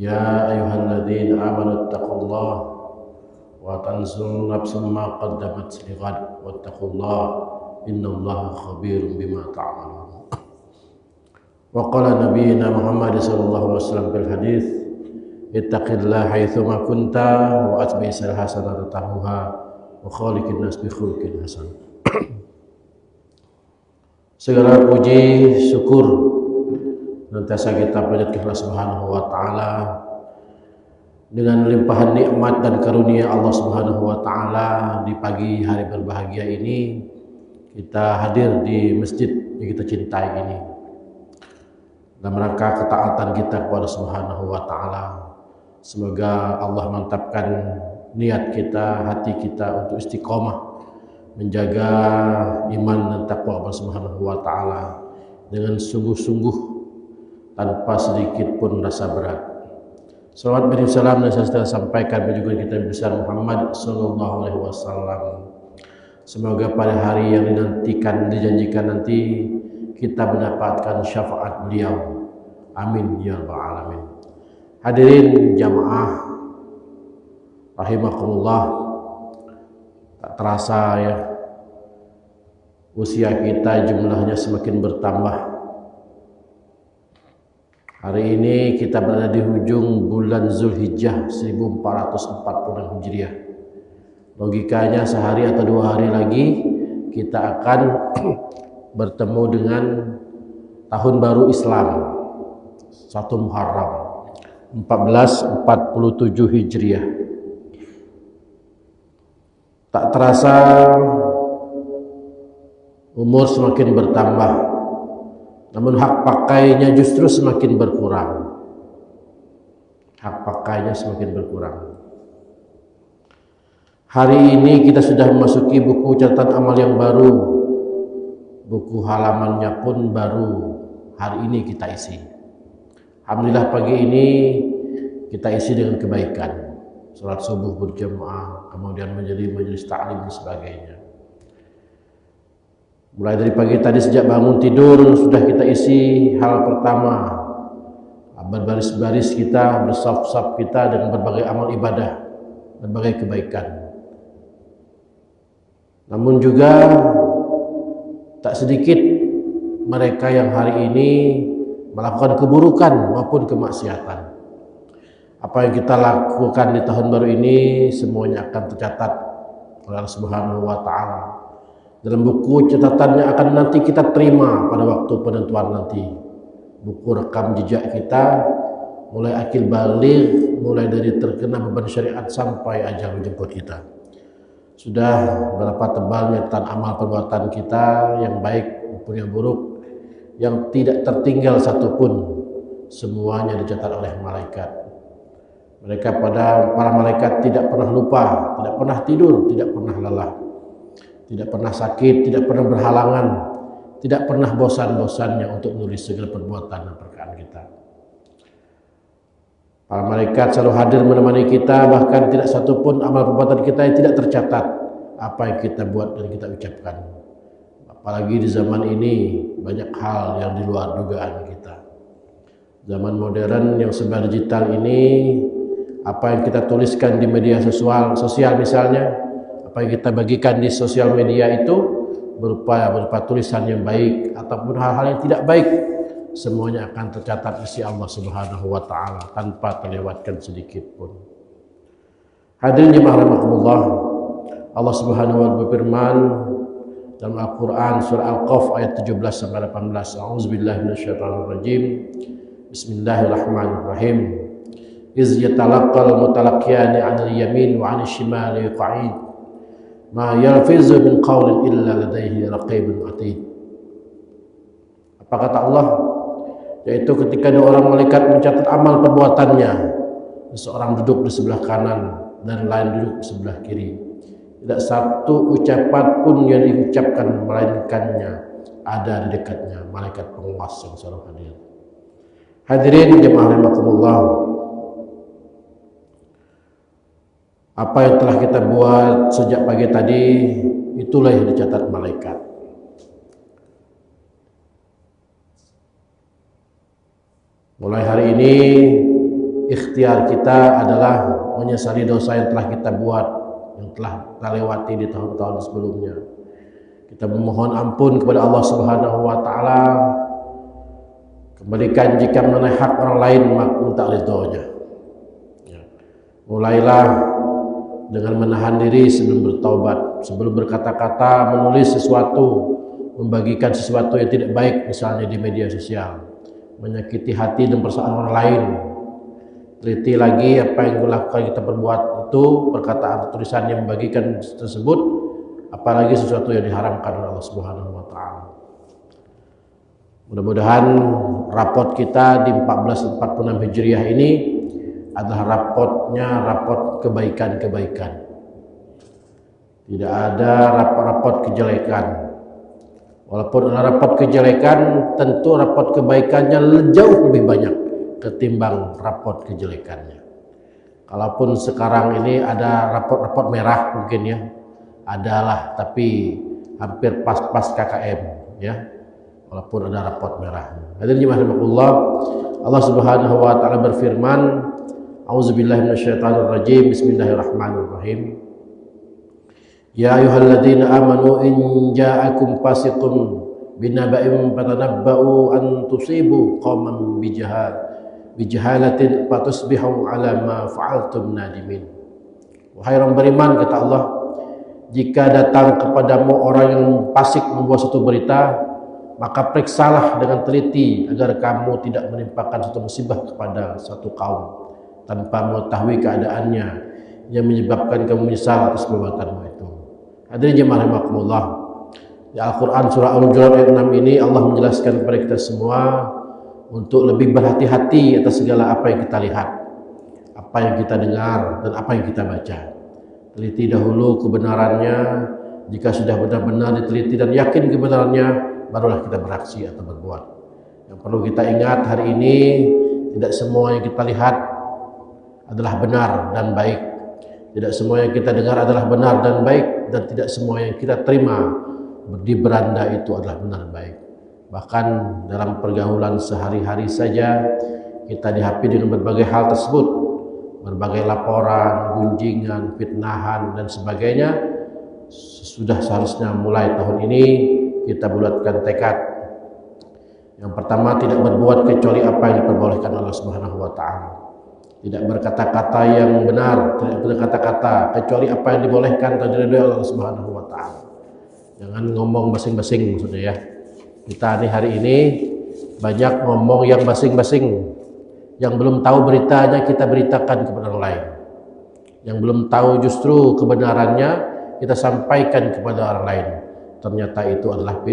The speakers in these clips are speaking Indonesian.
يا أيها الذين آمنوا اتقوا الله وتنظر نفس ما قدمت لغد واتقوا الله إن الله خبير بما تعملون. وقال نبينا محمد صلى الله عليه وسلم في الحديث اتق الله حيثما كنت وأتبع الحسنة تمحها وخالق الناس بخلق حسن. Segala puji syukur senantiasa kita panjatkan Allah Subhanahu wa taala dengan limpahan nikmat dan karunia Allah Subhanahu wa taala. Di pagi hari berbahagia ini kita hadir di masjid yang kita cintai ini dalam rangka ketaatan kita kepada Subhanahu wa taala. Semoga Allah mantapkan niat kita, hati kita untuk istiqomah menjaga iman dan takwa Allah Subhanahu wa taala dengan sungguh-sungguh tanpa sedikit pun rasa berat. Salawat beri salam dan saya sampaikan juga kita besar Muhammad sallallahu alaihi wasallam. Semoga pada hari yang dinantikan, dijanjikan nanti kita mendapatkan syafaat beliau. Amin ya rabbal alamin. Hadirin jamaah rahimakumullah, tak terasa ya, usia kita jumlahnya semakin bertambah. Hari ini kita berada di hujung bulan Zulhijjah 1440 Hijriah. Logikanya sehari atau 2 hari lagi kita akan bertemu dengan tahun baru Islam 1 Muharram 1447 Hijriah. Tak terasa umur semakin bertambah, namun hak pakainya justru semakin berkurang. Hak pakainya semakin berkurang. Hari ini kita sudah memasuki buku catatan amal yang baru. Buku halamannya pun baru hari ini kita isi. Alhamdulillah pagi ini kita isi dengan kebaikan. Salat subuh berjamaah, kemudian menjadi majelis ta'lim dan sebagainya. Mulai dari pagi tadi sejak bangun tidur sudah kita isi hal pertama, berbaris-baris kita, bersaf-saf kita dengan berbagai amal ibadah, berbagai kebaikan. Namun juga tak sedikit mereka yang hari ini melakukan keburukan maupun kemaksiatan. Apa yang kita lakukan di tahun baru ini semuanya akan tercatat oleh Allah Subhanahu wa taala. Dalam buku catatannya akan nanti kita terima pada waktu penentuan nanti. Buku rekam jejak kita mulai akil baligh, mulai dari terkena beban syariat sampai ajal menjemput kita. Sudah berapa tebalnya tentang amal perbuatan kita yang baik maupun yang buruk, yang tidak tertinggal satupun, semuanya dicatat oleh malaikat. Mereka para malaikat tidak pernah lupa, tidak pernah tidur, tidak pernah lelah, tidak pernah sakit, tidak pernah berhalangan, tidak pernah bosan-bosannya untuk menulis segala perbuatan dan perkataan kita. Para malaikat selalu hadir menemani kita, bahkan tidak satupun amal perbuatan kita yang tidak tercatat apa yang kita buat dan kita ucapkan. Apalagi di zaman ini banyak hal yang di luar dugaan kita. Zaman modern yang serba digital ini, apa yang kita tuliskan di media sosial misalnya, apa yang kita bagikan di sosial media itu berupa tulisan yang baik ataupun hal-hal yang tidak baik, semuanya akan tercatat di sisi Allah Subhanahu wa taala tanpa terlewatkan sedikit pun. Hadirin jemaah rahimakumullah, Allah Subhanahu wa taala berfirman dalam Al-Qur'an surah Al-Qaf ayat 17 sampai 18. A'udzubillahi minasyaitonir rajim. Bismillahirrahmanirrahim. Iz yatalaqqal mutalaqiyani 'anil yamin wa 'anil shimali qa'id. Ma yalfizu min qawlin illa ladaihi raqibun atid. Apa kata Allah? Yaitu ketika dua orang malaikat mencatat amal perbuatannya, seseorang duduk di sebelah kanan dan lain duduk di sebelah kiri. Tidak satu ucapan pun yang diucapkan melainkannya ada di dekatnya malaikat pengawas yang selalu hadir. Hadirin jemaah rahimakumullah, apa yang telah kita buat sejak pagi tadi itulah yang dicatat malaikat. Mulai hari ini ikhtiar kita adalah menyesali dosa yang telah kita buat, yang telah kita lewati di tahun-tahun sebelumnya. Kita memohon ampun kepada Allah Subhanahu wa taala. Kembalikan jika mengenai hak orang lain minta ridhonya. Ya. Mulailah dengan menahan diri sebelum bertaubat, sebelum berkata-kata, menulis sesuatu, membagikan sesuatu yang tidak baik misalnya di media sosial, menyakiti hati dan perasaan orang lain. Teliti lagi apa yang dilakukan kita berbuat itu, perkataan atau tulisan yang membagikan tersebut, apalagi sesuatu yang diharamkan oleh Allah Subhanahu wa taala. Mudah-mudahan rapot kita di 1446 Hijriah ini adalah rapot kebaikan-kebaikan. Tidak ada rapot kejelekan. Walaupun ada rapot kejelekan, tentu rapot kebaikannya jauh lebih banyak ketimbang rapot kejelekannya. Kalaupun sekarang ini ada rapot-rapot merah mungkin ya, adalah, tapi hampir pas-pas KKM ya. Walaupun ada rapot merah. Hadirin jemaah rahimakumullah, Allah Subhanahu wa taala berfirman, A'udzubillahi minasyaitonirrajim. Bismillahirrahmanirrahim. Ya ayyuhalladzina amanu in ja'akum fasiqun binaba'in fatanabba'u an tusibu qauman bijahalatin fatusbihu 'ala ma fa'altum nadimin. Wahai orang beriman, kata Allah, jika datang kepadamu orang yang fasik membawa satu berita, maka periksalah dengan teliti agar kamu tidak menimpakan suatu musibah kepada satu kaum tanpa mengetahui keadaannya yang menyebabkan kamu menyesal atas perbuatanmu itu. Hadirin jemaah rahimakumullah, di Al-Quran surah Al-Hujurat ayat 6 ini Allah menjelaskan kepada kita semua untuk lebih berhati-hati atas segala apa yang kita lihat, apa yang kita dengar, dan apa yang kita baca. Teliti dahulu kebenarannya. Jika sudah benar-benar diteliti dan yakin kebenarannya, barulah kita beraksi atau berbuat. Yang perlu kita ingat hari ini, tidak semua yang kita lihat adalah benar dan baik. Tidak semua yang kita dengar adalah benar dan baik, dan tidak semua yang kita terima di beranda itu adalah benar dan baik. Bahkan dalam pergaulan sehari-hari saja kita dihadapi dengan berbagai hal tersebut, berbagai laporan, gunjingan, fitnahan dan sebagainya. Sudah seharusnya mulai tahun ini kita bulatkan tekad. Yang pertama, tidak berbuat kecuali apa yang diperbolehkan Allah Subhanahu wa taala. Tidak berkata-kata yang benar, tidak berkata-kata kecuali apa yang dibolehkan atau diridhoi Allah Subhanahu wa taala. Jangan ngomong basing-basing maksudnya ya. Kita hari ini banyak ngomong yang basing-basing. Yang belum tahu beritanya kita beritakan kepada orang lain. Yang belum tahu justru kebenarannya kita sampaikan kepada orang lain. Ternyata itu adalah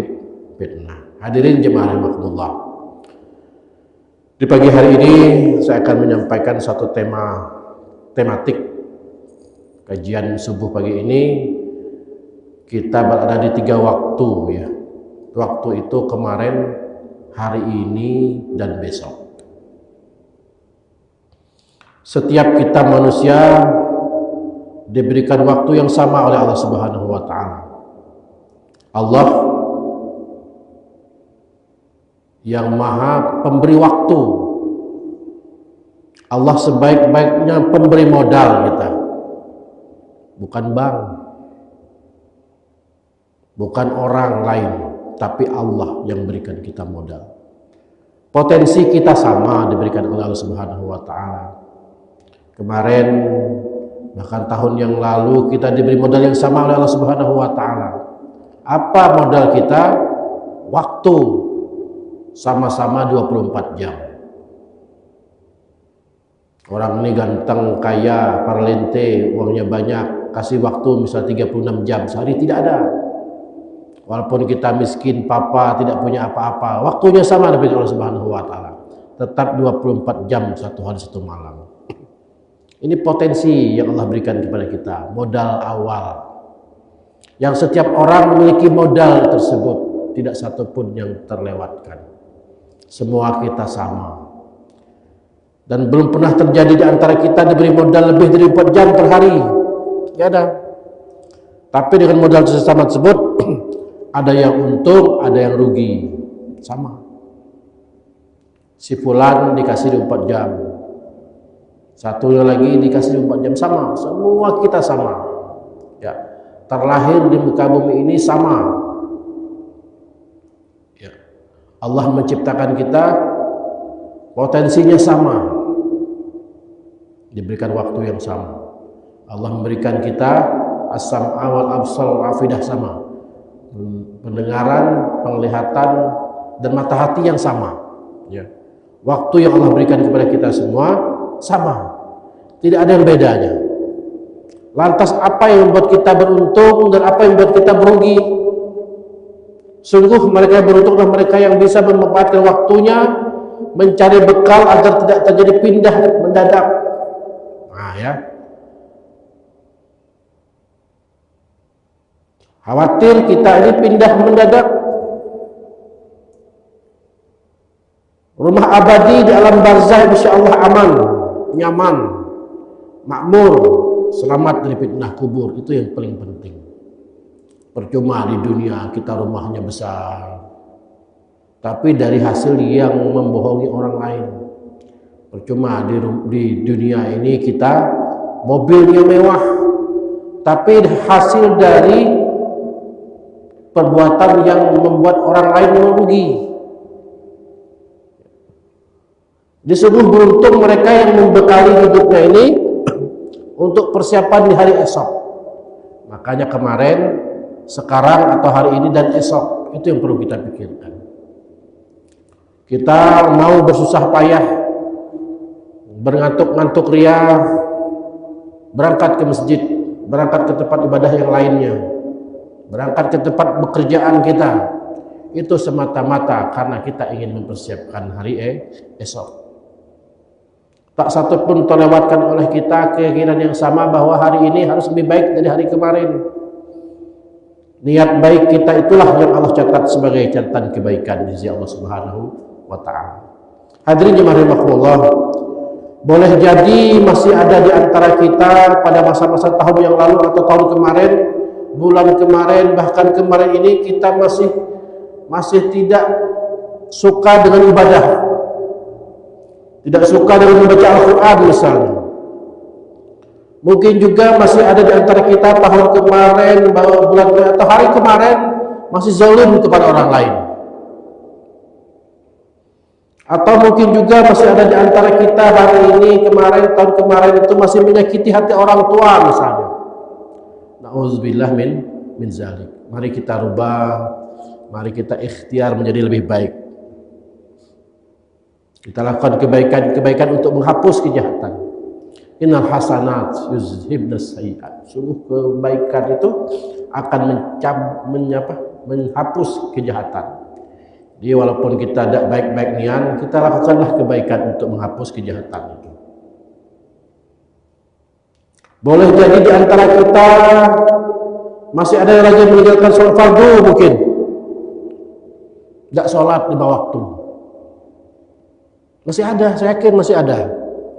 fitnah. Hadirin jemaah rahimakumullah. Di pagi hari ini saya akan menyampaikan satu tematik kajian subuh pagi ini. Kita berada di 3 waktu ya. Waktu itu kemarin, hari ini, dan besok. Setiap kita manusia diberikan waktu yang sama oleh Allah Subhanahu wa taala. Allah yang maha pemberi waktu. Allah sebaik-baiknya pemberi modal kita. Bukan bank, bukan orang lain, tapi Allah yang berikan kita modal. Potensi kita sama diberikan oleh Allah Subhanahu wa taala. Kemarin, bahkan tahun yang lalu, kita diberi modal yang sama oleh Allah Subhanahu wa taala. Apa modal kita? Waktu. Sama-sama 24 jam. Orang ini ganteng, kaya, parlente, uangnya banyak, kasih waktu misalnya 36 jam sehari, tidak ada. Walaupun kita miskin, papa, tidak punya apa-apa, waktunya sama dengan Allah Subhanahu wa taala. Tetap 24 jam satu hari satu malam. Ini potensi yang Allah berikan kepada kita, modal awal. Yang setiap orang memiliki modal tersebut, tidak satupun yang terlewatkan. Semua kita sama. Dan belum pernah terjadi di antara kita diberi modal lebih dari 4 jam per hari. Tidak ada. Tapi dengan modal sesama tersebut, ada yang untung, ada yang rugi. Sama. Si fulan dikasih 24 jam. Satunya lagi dikasih 24 jam sama. Semua kita sama. Ya, terlahir di muka bumi ini sama. Ya. Allah menciptakan kita, potensinya sama. Diberikan waktu yang sama. Allah memberikan kita as-sam'a wal absar wal afidah sama. Pendengaran, penglihatan, dan mata hati yang sama. Ya. Waktu yang Allah berikan kepada kita semua sama, tidak ada yang bedanya. Lantas apa yang membuat kita beruntung dan apa yang membuat kita merugi? Sungguh mereka yang beruntung adalah mereka yang bisa memanfaatkan waktunya mencari bekal agar tidak terjadi pindah mendadak. Nah ya, khawatir kita ini pindah mendadak. Rumah abadi di alam barzah insyaallah aman, nyaman, makmur, selamat dari fitnah kubur. Itu yang paling penting. Percuma di dunia kita rumahnya besar, tapi dari hasil yang membohongi orang lain. Percuma di dunia ini kita mobilnya mewah, tapi hasil dari perbuatan yang membuat orang lain merugi. Disebut beruntung mereka yang membekali hidupnya ini untuk persiapan di hari esok. Makanya kemarin, sekarang atau hari ini dan esok, itu yang perlu kita pikirkan. Kita mau bersusah payah, berngantuk-ngantuk ria, berangkat ke masjid, berangkat ke tempat ibadah yang lainnya, berangkat ke tempat pekerjaan kita, itu semata-mata karena kita ingin mempersiapkan hari esok. Tak satu pun terlewatkan oleh kita keyakinan yang sama bahwa hari ini harus lebih baik dari hari kemarin. Niat baik kita itulah yang Allah catat sebagai catatan kebaikan di sisi Allah Subhanahu wa taala. Hadirin jemaah rahimakumullah, boleh jadi masih ada di antara kita pada masa-masa tahun yang lalu atau tahun kemarin, bulan kemarin, bahkan kemarin ini kita masih tidak suka dengan ibadah. Tidak suka dengan membaca Al-Quran misalnya. Mungkin juga masih ada di antara kita tahun kemarin, bulan atau hari kemarin masih zalim kepada orang lain. Atau mungkin juga masih ada di antara kita hari ini, kemarin, tahun kemarin itu masih menyakiti hati orang tua misalnya. Na'udzubillah min zalik. Mari kita rubah, mari kita ikhtiar menjadi lebih baik. Kita lakukan kebaikan untuk menghapus kejahatan. Innal hasanat yuzhibnas sayyi'at. Sungguh kebaikan itu akan menghapus kejahatan. Jadi walaupun kita tidak baik-baik niat, kita lakukanlah kebaikan untuk menghapus kejahatan itu. Boleh jadi di antara kita masih ada yang lagi meninggalkan sholat fardu mungkin. Tidak sholat 5 waktu. Masih ada, saya yakin masih ada.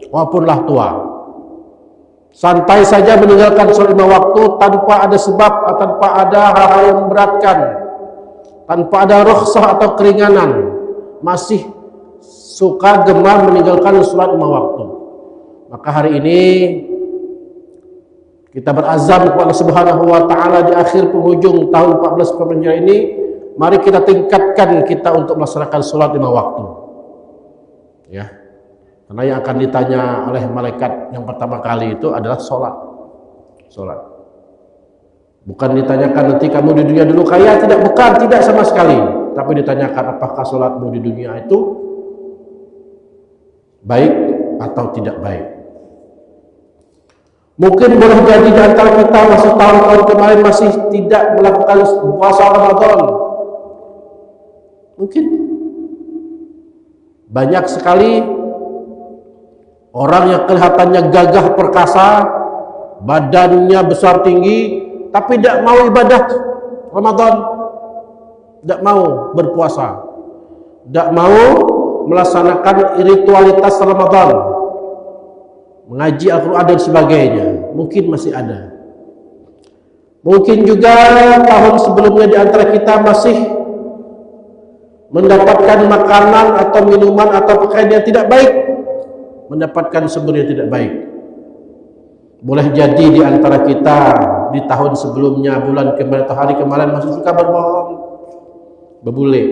Walaupun tua. Santai saja meninggalkan sholat 5 waktu tanpa ada sebab, tanpa ada hal-hal yang memberatkan, tanpa ada rukhsah atau keringanan, masih suka gemar meninggalkan sholat 5 waktu. Maka hari ini kita berazam kepada Allah Subhanahu wa taala di akhir penghujung tahun 14 Hijriah ini, mari kita tingkatkan kita untuk melaksanakan sholat 5 waktu. Ya. Karena yang akan ditanya oleh malaikat yang pertama kali itu adalah sholat. Bukan ditanyakan nanti kamu di dunia dulu kaya, tidak sama sekali. Tapi ditanyakan apakah sholatmu di dunia itu baik atau tidak baik. Mungkin boleh jadi di antara kita masih tahun-tahun kemarin masih tidak melakukan puasa Ramadan. Mungkin banyak sekali orang yang kelihatannya gagah perkasa, badannya besar tinggi, tapi tidak mau ibadah Ramadan, tidak mau berpuasa, tidak mau melaksanakan ritualitas Ramadan, mengaji Al-Quran dan sebagainya. Mungkin masih ada. Mungkin juga tahun sebelumnya di antara kita masih mendapatkan makanan atau minuman atau pakaian yang tidak baik. mendapatkan sumber yang tidak baik. Boleh jadi di antara kita di tahun sebelumnya, bulan kemarin atau hari kemarin masih suka berbohong, berbule,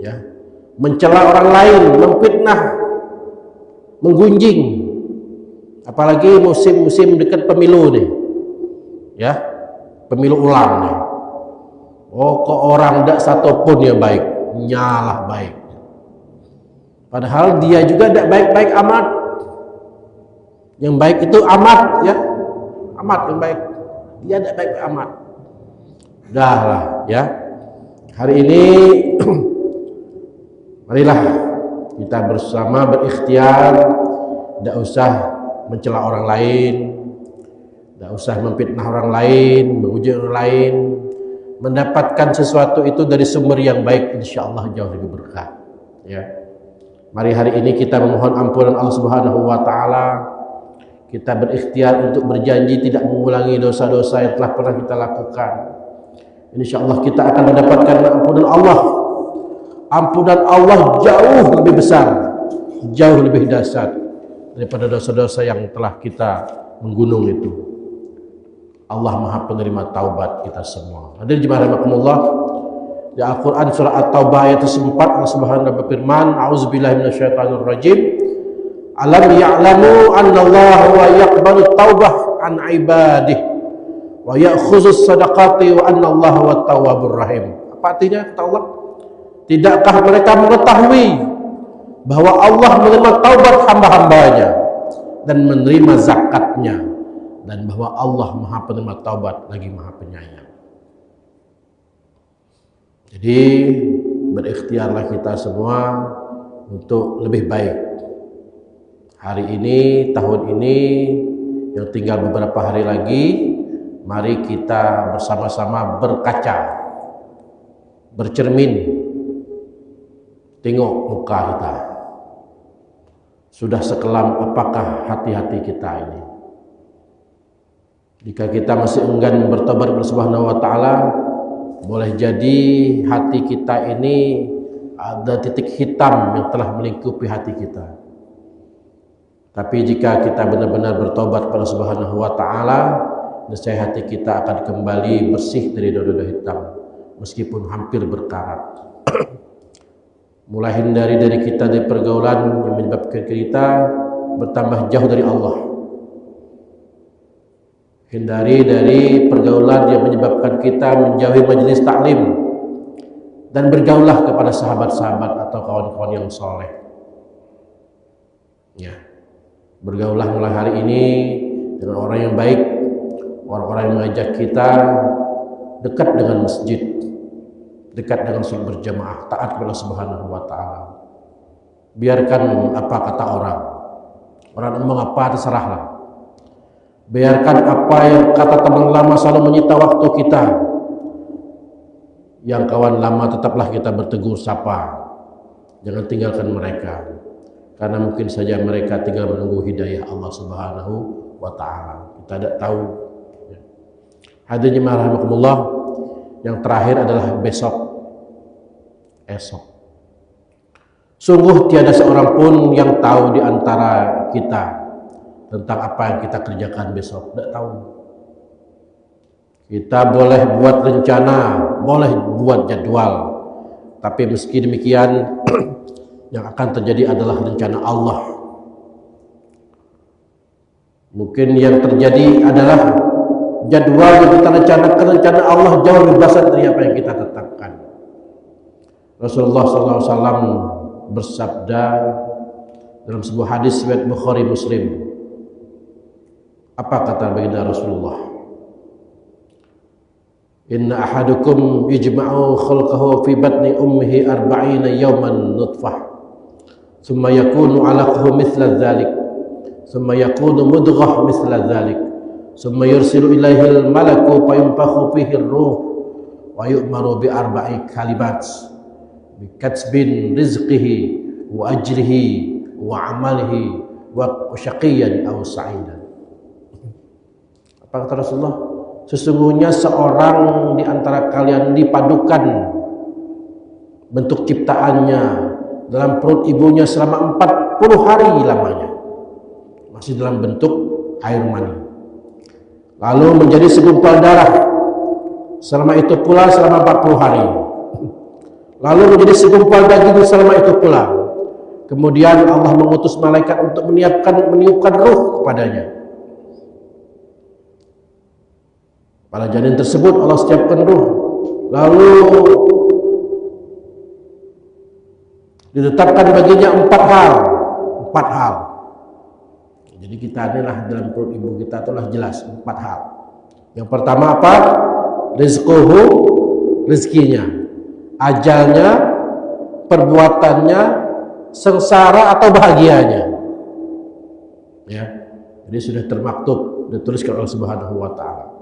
ya, mencela orang lain, memfitnah, menggunjing. Apalagi musim-musim dekat pemilu nih, ya, pemilu ulang nih. Oh, kok orang tidak satu pun yang baik, nyalah baik. Padahal dia juga tidak baik-baik amat. Yang baik itu amat, ya, amat yang baik. Dia tidak baik-baik amat. Dah lah, ya. Hari ini marilah kita bersama berikhtiar, tidak usah mencela orang lain, tidak usah memfitnah orang lain, menguji orang lain, mendapatkan sesuatu itu dari sumber yang baik, insyaallah jauh lebih berkah, ya. Mari hari ini kita memohon ampunan Allah Subhanahu wa taala. Kita berikhtiar untuk berjanji tidak mengulangi dosa-dosa yang telah pernah kita lakukan. Insyaallah kita akan mendapatkan ampunan Allah. Ampunan Allah jauh lebih besar, jauh lebih dahsyat daripada dosa-dosa yang telah kita menggunung itu. Allah Maha penerima taubat kita semua. Hadirin jemaah rahimakumullah. Di Al-Quran surah At-Taubah ayat 4 Allah Subhanahu berfirman, a'udzubillahi minasyaitonir rajim. Alam ya'lamu annallaha wa yaqbalu taubah an ibadihi wa ya'khudzus sadaqati wa annallaha wat tawwabur rahim. Apa artinya kata Allah? Tidakkah mereka mengetahui bahwa Allah menerima taubat hamba-hambanya dan menerima zakatnya, dan bahwa Allah Maha penerima taubat lagi Maha penyayang. Jadi berikhtiarlah kita semua untuk lebih baik. Hari ini, tahun ini, yang tinggal beberapa hari lagi, mari kita bersama-sama berkaca, bercermin, tengok muka kita. Sudah sekelam apakah hati-hati kita ini? Jika kita masih enggan bertobat kepada Subhanahu wa taala, boleh jadi hati kita ini ada titik hitam yang telah melingkupi hati kita. Tapi jika kita benar-benar bertobat kepada Subhanahu wa taala, niscaya hati kita akan kembali bersih dari noda-noda hitam meskipun hampir berkarat. Mulai hindari dari kita dari pergaulan yang menyebabkan kita bertambah jauh dari Allah. Hindari dari pergaulan yang menyebabkan kita menjauhi majelis taklim, dan bergaulah kepada sahabat-sahabat atau kawan-kawan yang soleh. Ya, bergaulah mulai hari ini dengan orang yang baik, orang-orang yang mengajak kita dekat dengan masjid, dekat dengan sholat berjamaah, taat kepada Subhanahu wa taala. Biarkan apa kata orang ngomong apa terserahlah. Biarkan apa yang kata teman lama selalu menyita waktu kita. Yang kawan lama tetaplah kita bertegur sapa. Jangan tinggalkan mereka, karena mungkin saja mereka tinggal menunggu hidayah Allah Subhanahu wa taala. Kita tidak tahu. Hadirin jemaah rahimakumullah, yang terakhir adalah besok. Esok. Sungguh tiada seorang pun yang tahu di antara kita tentang apa yang kita kerjakan besok. Tidak tahu. Kita boleh buat rencana, boleh buat jadwal, tapi meski demikian yang akan terjadi adalah rencana Allah. Mungkin yang terjadi adalah jadwal yang kita rencanakan, rencana Allah jauh lebih besar dari apa yang kita tetapkan. Rasulullah SAW bersabda dalam sebuah hadis riwayat Bukhari Muslim. Apa kata baginda Rasulullah? Inna ahadukum yujma'u khalqahu fi batni ummihi 40 yawman nutfah, thumma yakunu 'alaqahu mithla dhalik, thumma yakunu mudghah mithla dhalik, thumma yursilu ilaihi al-malaku fayunfakhu fihi ar-ruh wa yu'maru bi 4 kalimat bi katsbin rizqihi wa ajrihi wa 'amalihi wa syaqiyyan aw sa'idan. Apa kata Rasulullah? Sesungguhnya seorang di antara kalian dipadukan bentuk ciptaannya dalam perut ibunya selama 40 hari lamanya. masih dalam bentuk air mani. Lalu menjadi segumpal darah, selama itu pula selama 40 hari. Lalu menjadi segumpal daging selama itu pula. Kemudian Allah mengutus malaikat untuk meniupkan ruh kepadanya. Pada janin tersebut Allah setiapkan ruh. Lalu ditetapkan baginya 4 hal. 4 hal. Jadi kita adalah dalam perut ibu kita itulah jelas 4 hal. Yang pertama apa? Rizquhu, rezekinya, ajalnya, perbuatannya, sengsara atau bahagianya. Ya. Jadi sudah termaktub, dituliskan oleh Subhanahu wa taala.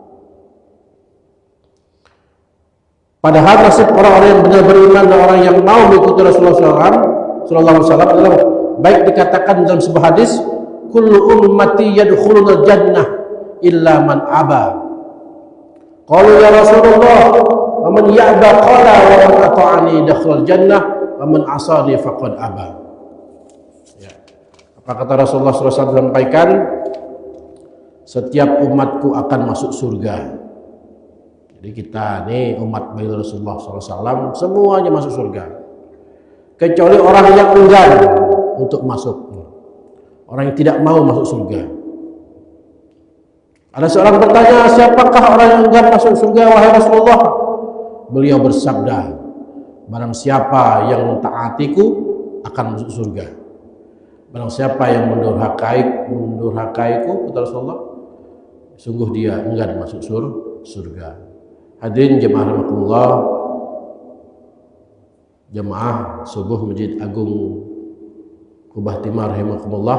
Padahal nasib orang-orang yang benar beriman dan orang yang mau mengikuti Rasulullah SAW adalah baik dikatakan dalam sebuah hadis, kullu ummati yadkhuluna jannah illa man aba. Qalu ya Rasulullah, wa man ya'ba qala wa man ata'ani dakhala jannah wa man asani faqad aba. Ya. Apa kata Rasulullah SAW sampaikan, setiap umatku akan masuk surga. Jadi kita nih umat baginda Rasulullah SAW semuanya masuk surga, kecuali orang yang enggan untuk masuk, orang yang tidak mau masuk surga. Ada seorang bertanya, siapakah orang yang enggan masuk surga wahai Rasulullah? Beliau bersabda, barang siapa yang mentaatiku akan masuk surga. Barang siapa yang mendurhakaiku, kata Rasulullah, sungguh dia enggan masuk surga. Hadirin jemaah rahimakumullah, jemaah subuh Masjid Agung Kubah Timah rahimakumullah.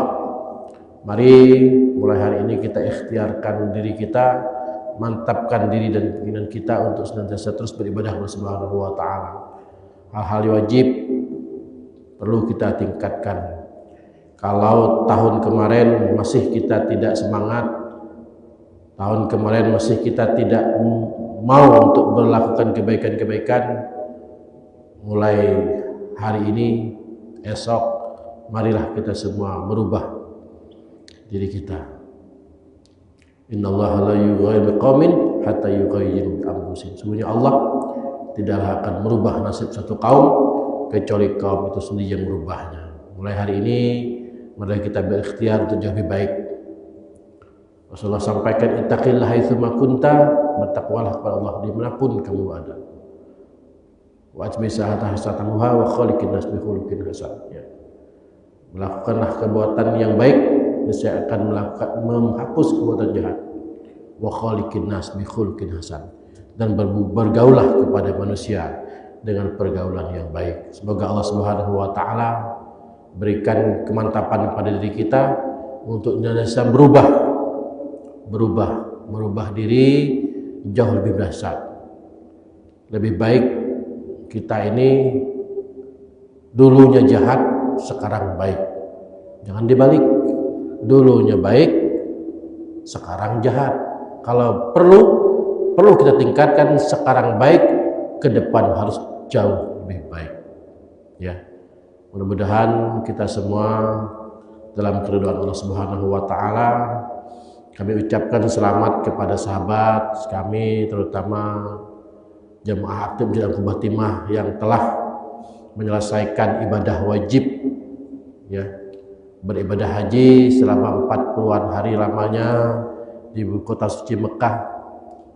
Mari mulai hari ini kita ikhtiarkan diri kita, mantapkan diri dan keinginan kita untuk senantiasa terus beribadah kepada Subhanahu wa taala. Hal-hal wajib perlu kita tingkatkan. Kalau tahun kemarin masih kita tidak semangat, tahun kemarin masih kita tidak mau untuk melakukan kebaikan-kebaikan, mulai hari ini, esok, marilah kita semua merubah diri kita. Innallaha la yughayyiru biqaumin hatta yughayyiru bi anfusihim. Sesungguhnya Allah tidaklah akan merubah nasib satu kaum kecuali kaum itu sendiri yang merubahnya. Mulai hari ini mari kita berikhtiar untuk jauh lebih baik. Rasulullah sampaikan, ittaqillaha haitsuma kunta, bertakwalah kepada Allah dimanapun kamu ada. Wa atbi sa'ata hasatamuha wa khaliqin nas bi khuluqin hasan. Ya. Melakukanlah perbuatan yang baik, niscaya akan menghapus perbuatan jahat. Wa khaliqin nas bi khuluqin hasan. Dan bergaulah kepada manusia dengan pergaulan yang baik. Semoga Allah Subhanahu wa taala berikan kemantapan pada diri kita untuk senantiasa berubah diri jauh lebih dahsyat. Lebih baik kita ini dulunya jahat, sekarang baik. Jangan dibalik. Dulunya baik, sekarang jahat. Kalau perlu kita tingkatkan, sekarang baik, ke depan harus jauh lebih baik. Ya. Mudah-mudahan kita semua dalam keridhaan Allah Subhanahu wa taala. Kami ucapkan selamat kepada sahabat kami, terutama jemaah aktif di Kubah Timah yang telah menyelesaikan ibadah wajib, ya, beribadah haji selama 40-an hari lamanya di kota suci Mekah.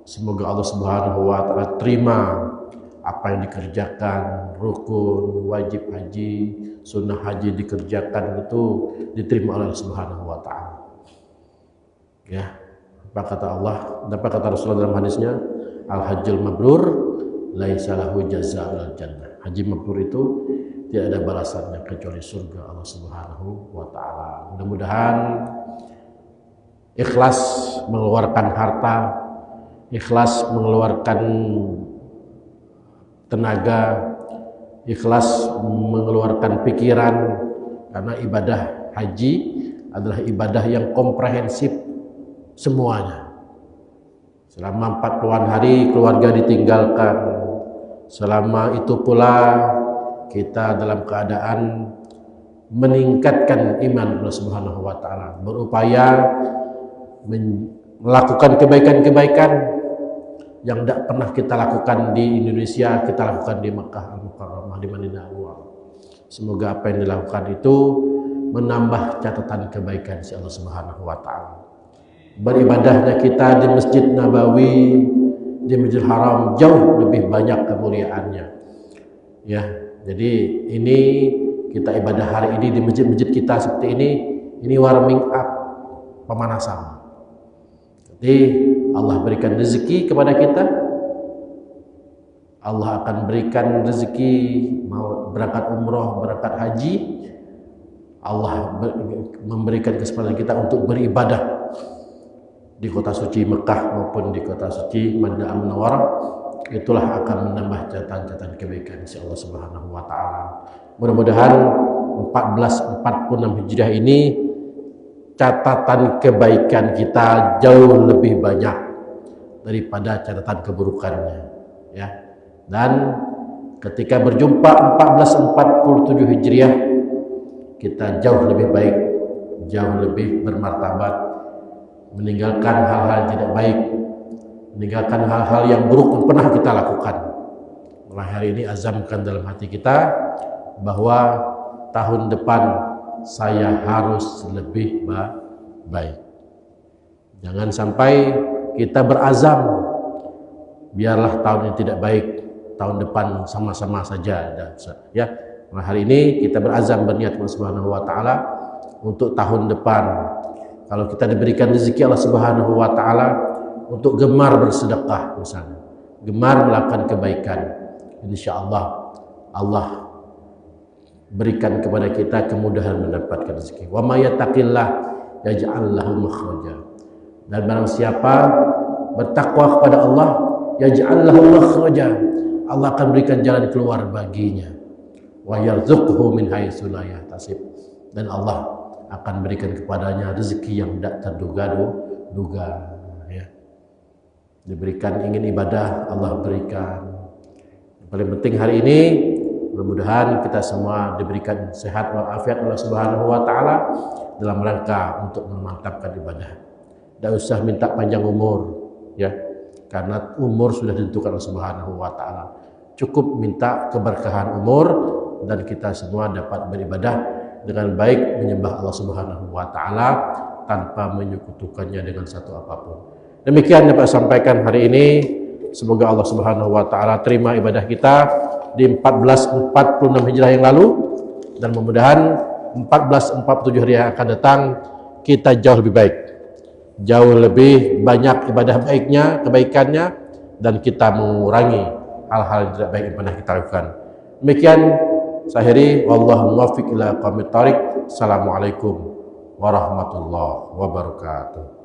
Semoga Allah Subhanahu wa taala terima apa yang dikerjakan, rukun, wajib haji, sunnah haji dikerjakan itu diterima oleh Allah Subhanahu wa taala. Ya, apa kata Allah, apa kata Rasulullah dalam hadisnya, al-hajjul mabrur laisa lahu jazaa'ul jannah. Haji mabrur itu tidak ada balasannya kecuali surga Allah Subhanahu wa taala. Mudah-mudahan ikhlas mengeluarkan harta, ikhlas mengeluarkan tenaga, ikhlas mengeluarkan pikiran, karena ibadah haji adalah ibadah yang komprehensif semuanya. Selama 40-an hari keluarga ditinggalkan, selama itu pula kita dalam keadaan meningkatkan iman Allah Subhanahu wa taala, berupaya melakukan kebaikan-kebaikan yang tidak pernah kita lakukan di Indonesia, kita lakukan di Makkah Al-Mukarramah, di Madinah Al-Munawwarah. Semoga apa yang dilakukan itu menambah catatan kebaikan si Allah Subhanahu wa taala. Beribadahnya kita di Masjid Nabawi, di Masjidil Haram jauh lebih banyak kemuliaannya. Ya, jadi ini kita ibadah hari ini di masjid-masjid kita seperti ini warming up, pemanasan. Jadi Allah berikan rezeki kepada kita, Allah akan berikan rezeki mau berangkat umroh, berangkat haji, Allah memberikan kesempatan kita untuk beribadah di kota suci Mekah maupun di kota suci Madinah Al-Munawwarah. Itulah akan menambah catatan-catatan kebaikan si Allah Subhanahu wa taala. Mudah-mudahan 1446 Hijriah ini catatan kebaikan kita jauh lebih banyak daripada catatan keburukannya, ya. Dan ketika berjumpa 1447 Hijriah, kita jauh lebih baik, jauh lebih bermartabat, meninggalkan hal-hal yang tidak baik, meninggalkan hal-hal yang buruk yang pernah kita lakukan. Mulai hari ini azamkan dalam hati kita bahwa tahun depan saya harus lebih baik. Jangan sampai kita berazam, biarlah tahun ini tidak baik, tahun depan sama-sama saja. Ya, mulai hari ini kita berazam, berniat Allah Subhanahu wa taala untuk tahun depan. Kalau kita diberikan rezeki Allah Subhanahu wa taala untuk gemar bersedekah misalnya, gemar melakukan kebaikan, insyaallah Allah berikan kepada kita kemudahan mendapatkan rezeki. Wa may yattaqillah yaj'al lahu makhraja. Dan barang siapa bertakwa kepada Allah, yaj'al lahu makhraja, Allah akan berikan jalan keluar baginya. Wa yarzuqhu min haitsu la yahtasib. Dan Allah akan berikan kepadanya rezeki yang tidak terduga-duga, ya. Diberikan ingin ibadah, Allah berikan. Yang paling penting hari ini mudah-mudahan kita semua diberikan sehat walafiat Allah Subhanahu wa taala dalam rangka untuk memantapkan ibadah. Tidak usah minta panjang umur, ya. Karena umur sudah ditentukan Allah Subhanahu wa taala. Cukup minta keberkahan umur dan kita semua dapat beribadah dengan baik, menyembah Allah Subhanahu wa taala tanpa menyekutukannya dengan satu apapun. Demikian dapat sampaikan hari ini. Semoga Allah Subhanahu wa taala terima ibadah kita di 1446 Hijriah yang lalu, dan mudah-mudahan 1447 hari yang akan datang kita jauh lebih baik, jauh lebih banyak ibadah baiknya, kebaikannya, dan kita mengurangi hal-hal yang tidak baik yang pernah kita lakukan. Demikian saya akhiri, wallahu muwaffiq ila aqwamit thoriq. Assalamualaikum warahmatullahi wabarakatuh.